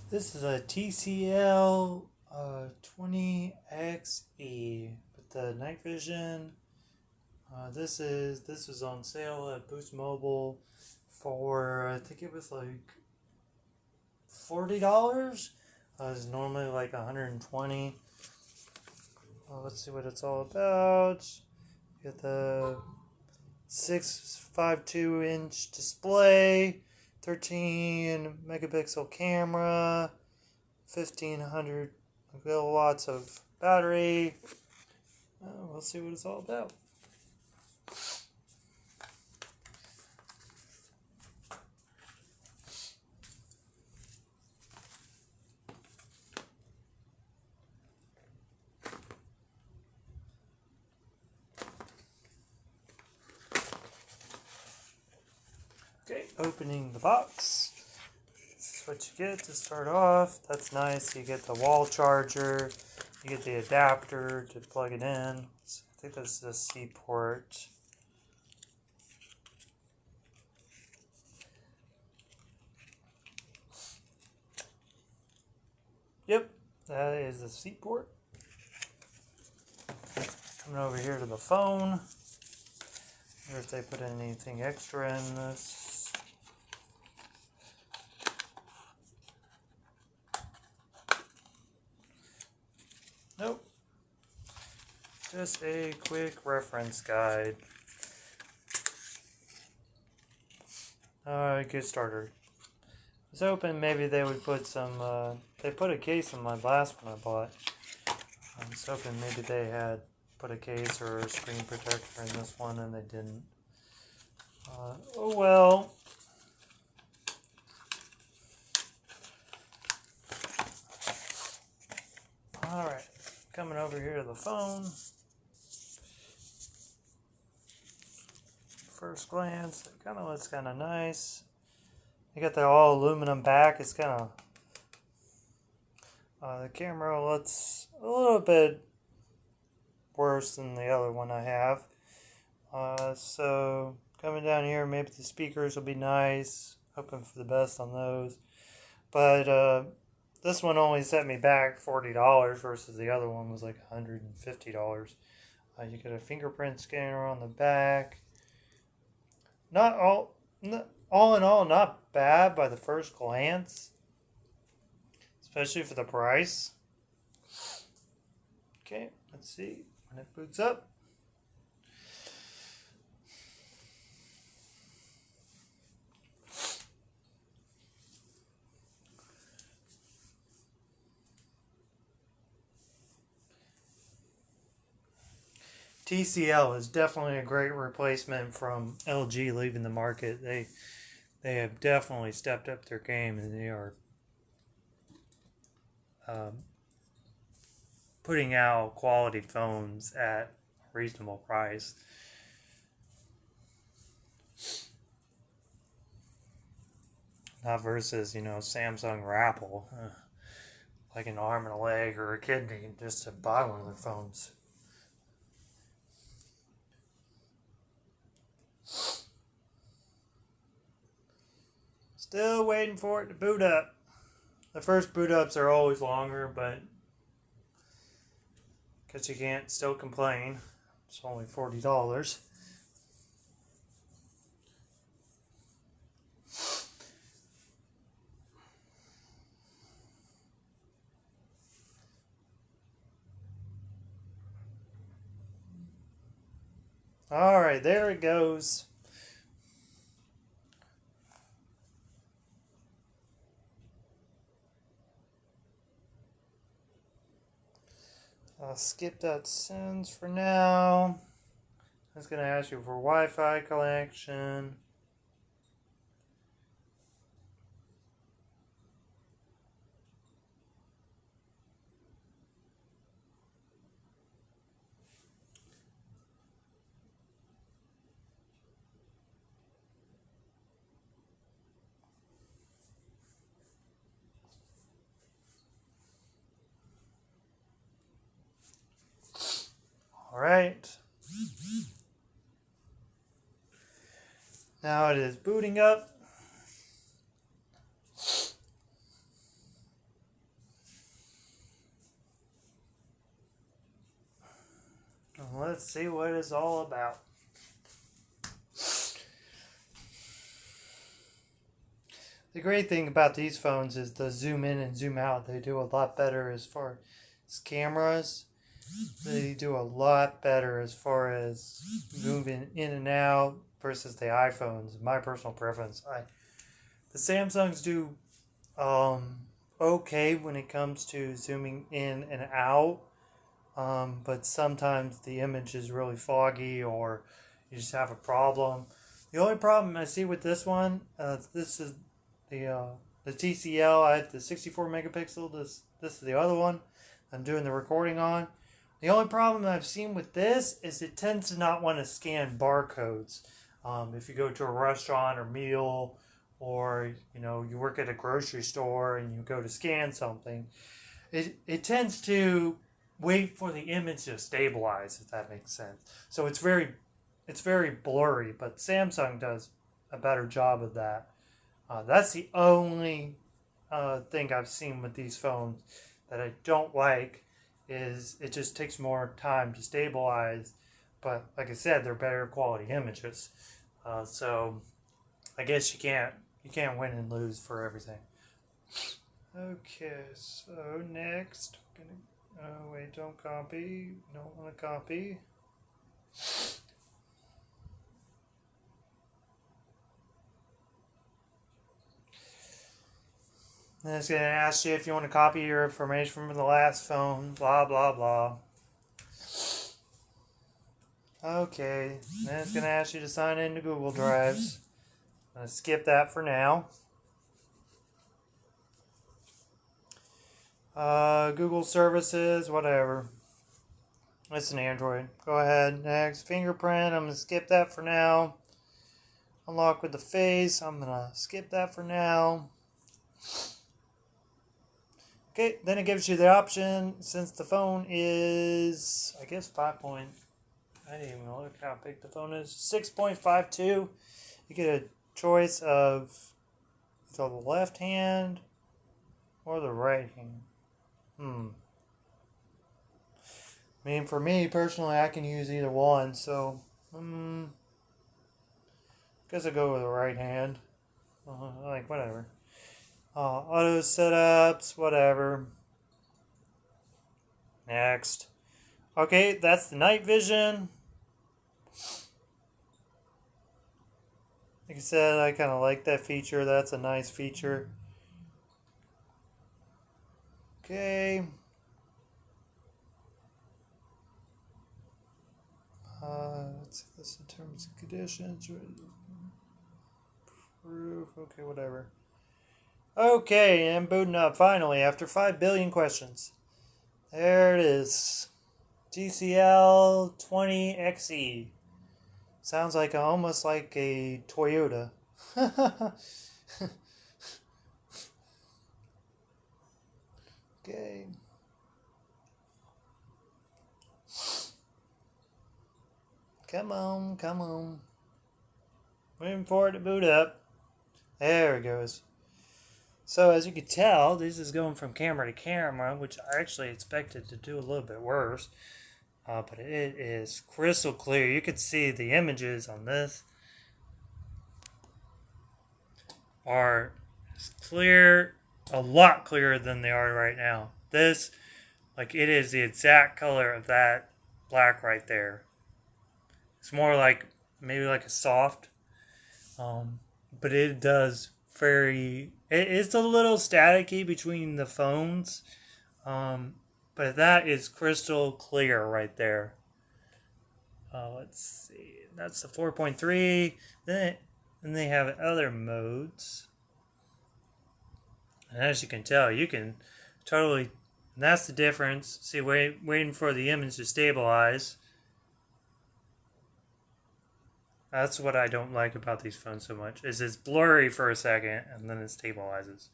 This is a TCL 20XE with the night vision. This was on sale at Boost Mobile for I think it was like $40. It's normally like $120. Let's see what it's all about. Get the 6.52-inch display, 13 megapixel camera, 1500 kilowatts of battery. We'll see what it's all about. Okay, opening the box. This is what you get to start off. That's nice. You get the wall charger. You get the adapter to plug it in. So I think this is a C port. Yep, that is the C port. Coming over here to the phone. Wonder if they put anything extra in this. Nope. Just a quick reference guide. Get started. I was hoping maybe they would put some, they put a case in my last one I bought. I was hoping maybe they had put a case or a screen protector in this one and they didn't. Oh well. Alright, coming over here to the phone. First glance, it kind of looks kind of nice. You got the all aluminum back. It's kind of the camera looks a little bit worse than the other one I have. So coming down here, maybe the speakers will be nice. Hoping for the best on those. But this one only set me back $40 versus the other one was like $150. You get a fingerprint scanner on the back. All in all, not bad by the first glance, especially for the price. Okay, let's see when it boots up. TCL is definitely a great replacement from LG leaving the market. They have definitely stepped up their game and they are putting out quality phones at a reasonable price. Not versus, Samsung or Apple. Like an arm and a leg or a kidney just to buy one of their phones. Still waiting for it to boot up. The first boot ups are always longer, but because you can't still complain. It's only $40. Alright, there it goes. I'll skip that sentence for now. It's going to ask you for Wi-Fi connection. Alright. Now it is booting up. let's see what it's all about. The great thing about these phones is the zoom in and zoom out. They do a lot better as far as cameras. They do a lot better as far as moving in and out versus the iPhones. My personal preference. The Samsungs do okay when it comes to zooming in and out, but sometimes the image is really foggy or you just have a problem. The only problem I see with this one, this is the TCL. I have the 64 megapixel. This is the other one I'm doing the recording on. The only problem I've seen with this is it tends to not want to scan barcodes. If you go to a restaurant or meal, or you work at a grocery store and you go to scan something, it tends to wait for the image to stabilize, if that makes sense. So it's very blurry, but Samsung does a better job of that. That's the only thing I've seen with these phones that I don't like, is it just takes more time to stabilize. But like I said, they're better quality images. So I guess you can't win and lose for everything. Okay, so next, oh wait, don't copy. Don't want to copy. Then it's going to ask you if you want to copy your information from the last phone, blah, blah, blah. Okay, then it's going to ask you to sign into Google Drives. I'm going to skip that for now. Google services, whatever. It's an Android. Go ahead, next. Fingerprint, I'm going to skip that for now. Unlock with the face, I'm going to skip that for now. Okay, then it gives you the option, since the phone is, I guess, I didn't even look how big the phone is, 6.52. You get a choice of either the left hand or the right hand. I mean, for me, personally, I can use either one, so, guess I'll go with the right hand. Whatever. Auto setups, whatever. Next. Okay, that's the night vision. Like I said, I kind of like that feature. That's a nice feature. Okay. Let's see this in terms of conditions. Proof. Okay, whatever. Okay, and booting up finally after 5 billion questions. There it is. TCL 20XE. Sounds like almost like a Toyota. Okay. Come on. Waiting for it to boot up. There it goes. So as you can tell, this is going from camera to camera, which I actually expected to do a little bit worse. But it is crystal clear. You can see the images on this are clear, a lot clearer than they are right now. This, it is the exact color of that black right there. It's more like, maybe like a soft, but it does it's a little staticky between the phones, but that is crystal clear right there. Let's see, that's the 4.3. Then they have other modes, and as you can tell, you can totally, and that's the difference. See, waiting for the image to stabilize. That's what I don't like about these phones so much, is it's blurry for a second and then it stabilizes.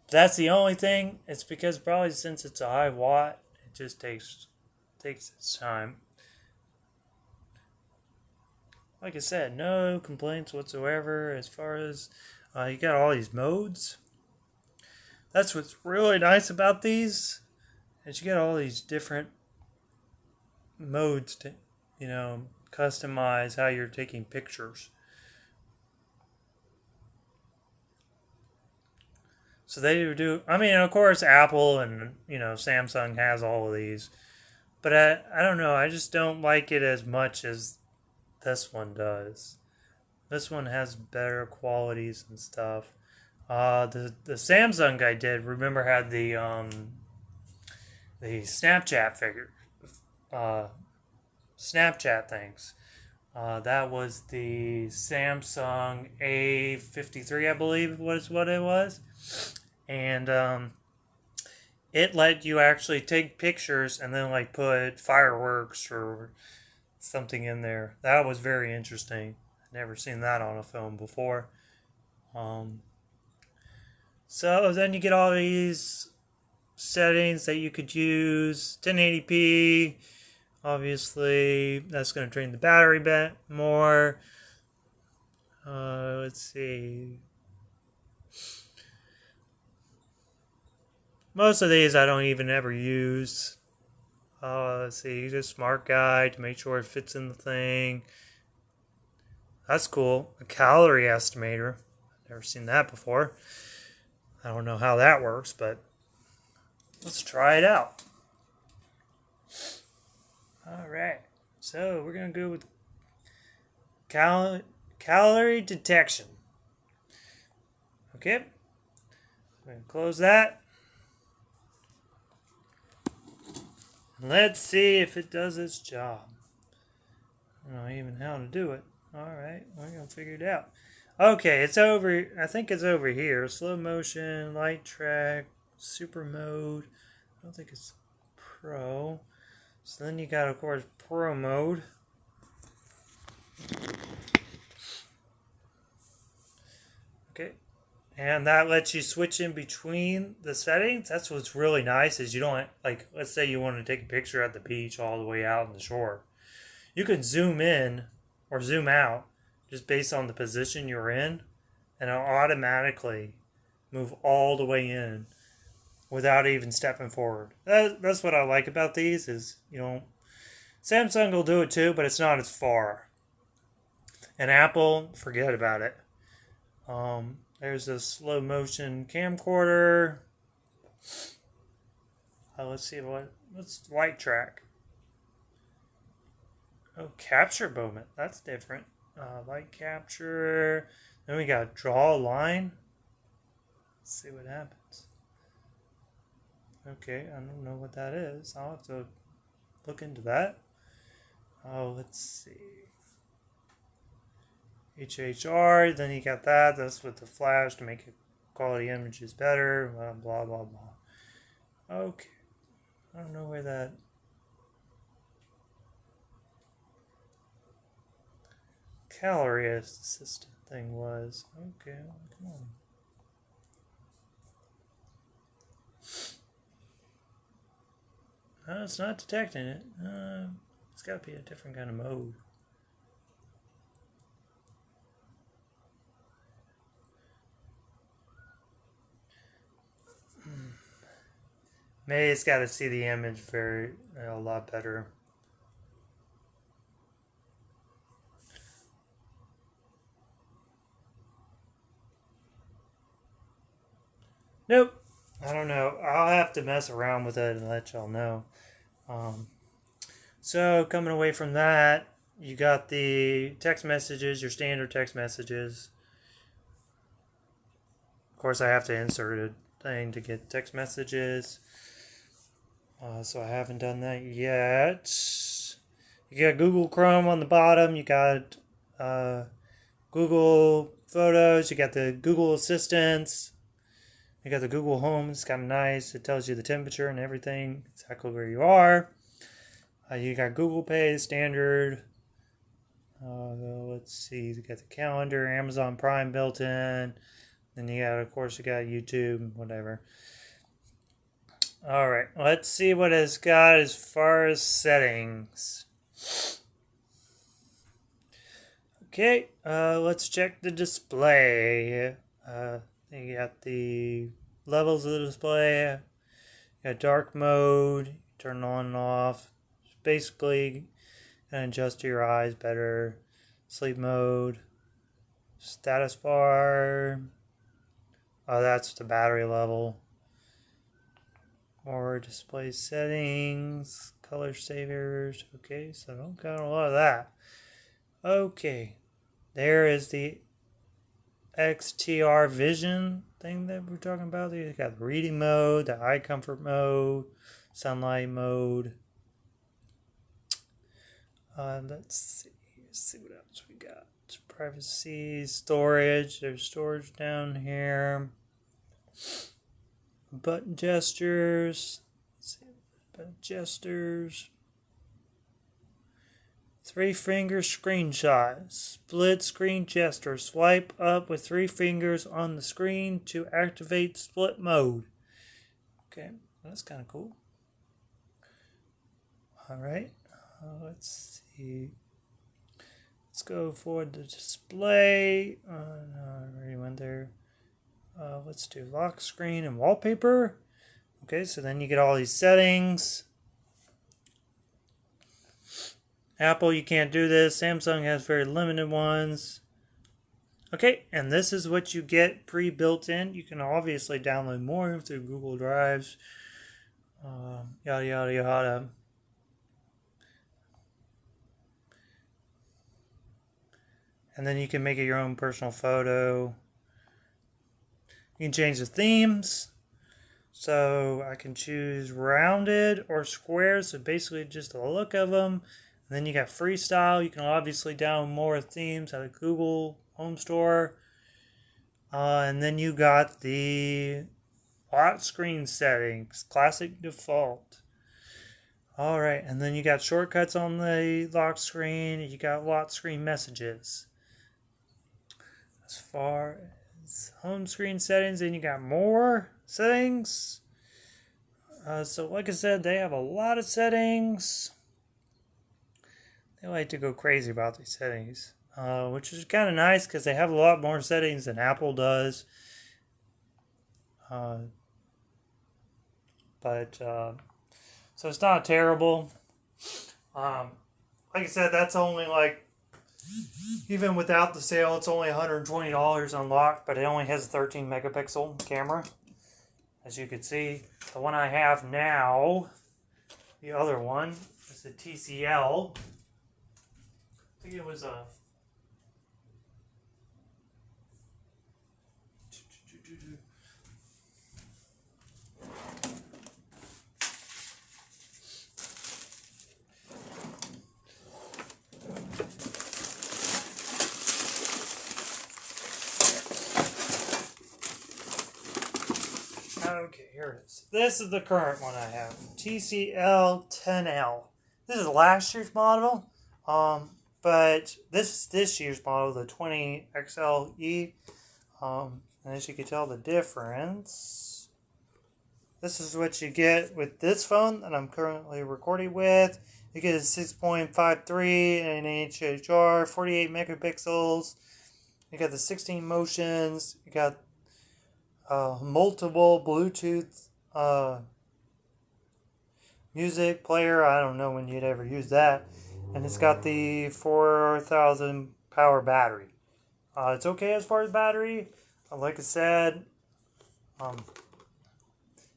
That's the only thing. It's because probably since it's a high watt, it just takes its time. Like I said, no complaints whatsoever as far as you got all these modes. That's what's really nice about these, is you get all these different modes to, customize how you're taking pictures. So they do. I mean, of course, Apple and Samsung has all of these, but I don't know. I just don't like it as much as this one does. This one has better qualities and stuff. The Samsung I did remember had the Snapchat figure, uh, Snapchat things. That was the Samsung A53, I believe was what it was, and it let you actually take pictures and then like put fireworks or something in there. That was very interesting. Never seen that on a film before. Um, so then you get all these settings that you could use. 1080p, obviously, that's going to drain the battery bit more. Let's see. Most of these I don't even ever use. Let's see, use a smart guide to make sure it fits in the thing. That's cool. A calorie estimator. Never seen that before. I don't know how that works, but let's try it out. Alright, so we're going to go with calorie detection. Okay, I'm going to close that. Let's see if it does its job. I don't know even how to do it. Alright, we're going to figure it out. Okay, it's over. I think it's over here. Slow motion, light track, super mode. I don't think it's pro. So then you got, of course, pro mode. Okay. And that lets you switch in between the settings. That's what's really nice is you don't, like, let's say you want to take a picture at the beach all the way out on the shore. You can zoom in or zoom out just based on the position you're in, and it'll automatically move all the way in without even stepping forward. That's what I like about these is, Samsung will do it too, but it's not as far. And Apple, forget about it. There's a slow motion camcorder. Let's see what's light track. Oh, capture moment. That's different. Light capture. Then we got draw a line. Let's see what happens. Okay, I don't know what that is. I'll have to look into that. Oh, let's see. HHR, then you got that. That's with the flash to make quality images better. Blah, blah, blah. Okay. I don't know where that... calorie assistant thing was. Okay, come on. No, it's not detecting it. It's got to be a different kind of mode. Maybe it's got to see the image a lot better. Nope. I don't know. I'll have to mess around with it and let y'all know. So coming away from that, you got the text messages, your standard text messages. Of course, I have to insert a thing to get text messages. So I haven't done that yet. You got Google Chrome on the bottom. You got Google Photos. You got the Google Assistants. You got the Google Home. It's kind of nice. It tells you the temperature and everything, exactly where you are. You got Google Pay, standard. Let's see. You got the calendar, Amazon Prime built in. Then you got, of course, you got YouTube, whatever. All right. Let's see what it's got as far as settings. Okay. Let's check the display. You got the levels of the display. You got dark mode. Turn on and off. basically going to adjust your eyes better. Sleep mode, status bar. Oh, that's the battery level. More display settings, color savers. Okay, so I don't got a lot of that. Okay, there is the XTR vision thing that we're talking about. You got the reading mode, the eye comfort mode, sunlight mode. Let's see what else we got. Privacy, storage. There's storage down here. Button gestures. Let's see, button gestures. 3-finger screenshot. Split screen gesture. Swipe up with 3 fingers on the screen to activate split mode. Okay, that's kind of cool. Alright, let's see. Let's go for the display. No, I already went there. Let's do lock screen and wallpaper. Okay, so then you get all these settings. Apple, you can't do this. Samsung has very limited ones. Okay, and this is what you get pre-built in. You can obviously download more through Google Drives. Yada, yada, yada. And then you can make it your own personal photo. You can change the themes. So I can choose rounded or square. So basically just the look of them. And then you got freestyle. You can obviously download more themes out of Google Home Store. And then you got the lock screen settings. Classic default. Alright, and then you got shortcuts on the lock screen. You got lock screen messages. As far as home screen settings, and you got more settings. So like I said, they have a lot of settings. They like to go crazy about these settings, which is kind of nice because they have a lot more settings than Apple does. So it's not terrible. Like I said, that's only like, even without the sale, it's only $120 unlocked, but it only has a 13 megapixel camera. As you can see, the one I have now, the other one, is the TCL. I think it was a... Okay, here it is. This is the current one I have. TCL 10L. This is last year's model. But this year's model, the 20XLE. And as you can tell the difference. This is what you get with this phone that I'm currently recording with. You get a 6.53 and an HHR, 48 megapixels. You got the 16 motions. You got multiple Bluetooth music player. I don't know when you'd ever use that. And it's got the 4,000 power battery. It's okay as far as battery. Like I said,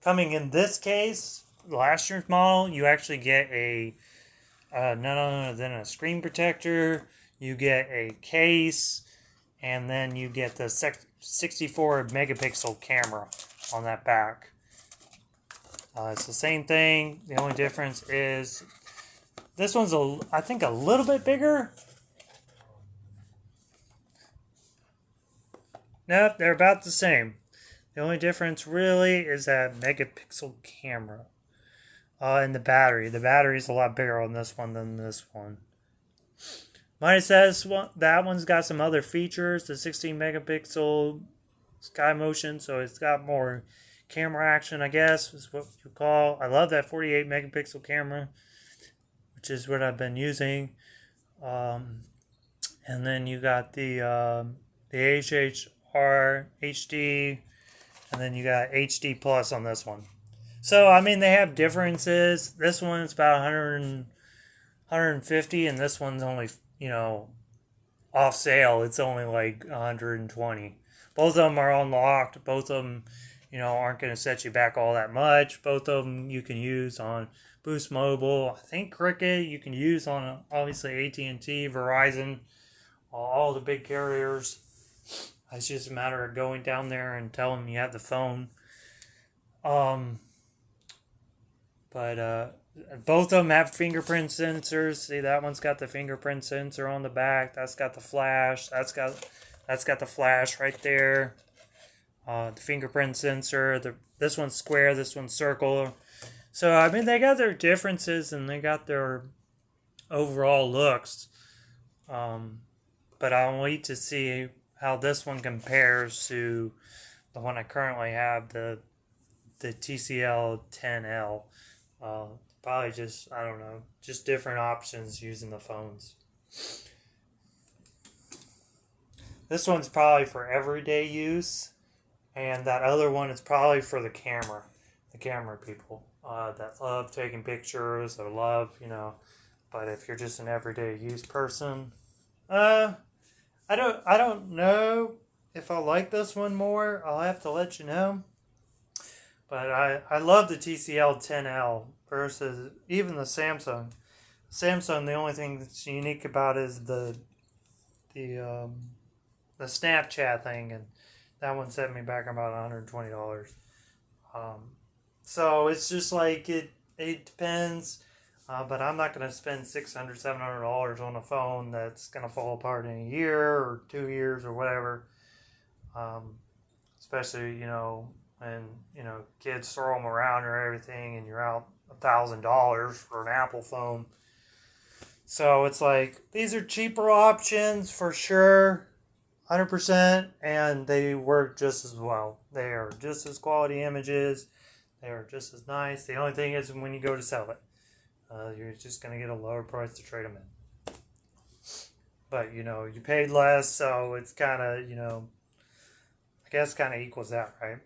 coming in this case, last year's model, you actually get a none other than a screen protector. You get a case, and then you get the 64 megapixel camera on that back. It's the same thing. The only difference is this one's I think a little bit bigger. Nope, they're about the same. The only difference really is that megapixel camera. And the battery. The battery's a lot bigger on this one than this one. Minus that one's got some other features. The 16 megapixel sky motion, so it's got more camera action, I guess, is what you call. I love that 48 megapixel camera, which is what I've been using. And then you got the HHR HD, and then you got HD Plus on this one. So, I mean, they have differences. This one is about 150, and this one's only, off sale. It's only like 120. Both of them are unlocked. Both of them, aren't going to set you back all that much. Both of them you can use on Boost Mobile. I think Cricket you can use on obviously AT&T, Verizon, all the big carriers. It's just a matter of going down there and telling them you have the phone. Um, but both of them have fingerprint sensors. See, that one's got the fingerprint sensor on the back. That's got the flash. That's got the flash right there. The fingerprint sensor. This one's square. This one's circle. So I mean, they got their differences and they got their overall looks. But I'll wait to see how this one compares to the one I currently have, the TCL 10L. Probably just, I don't know, just different options using the phones. This one's probably for everyday use, and that other one is probably for the camera people that love taking pictures or love, But if you're just an everyday use person, I don't know if I like this one more. I'll have to let you know. But I love the TCL 10L versus even the Samsung. Samsung, the only thing that's unique about it is the Snapchat thing, and that one set me back about $120. So it's just like it depends. But I'm not going to spend $600, $700 on a phone that's going to fall apart in a year or 2 years or whatever. Especially, when, kids throw them around or everything and you're out $1,000 for an Apple phone. So it's like, these are cheaper options for sure, 100%, and they work just as well. They are just as quality images. They are just as nice. The only thing is when you go to sell it, you're just going to get a lower price to trade them in. But, you paid less, so it's kind of, I guess kind of equals out, right?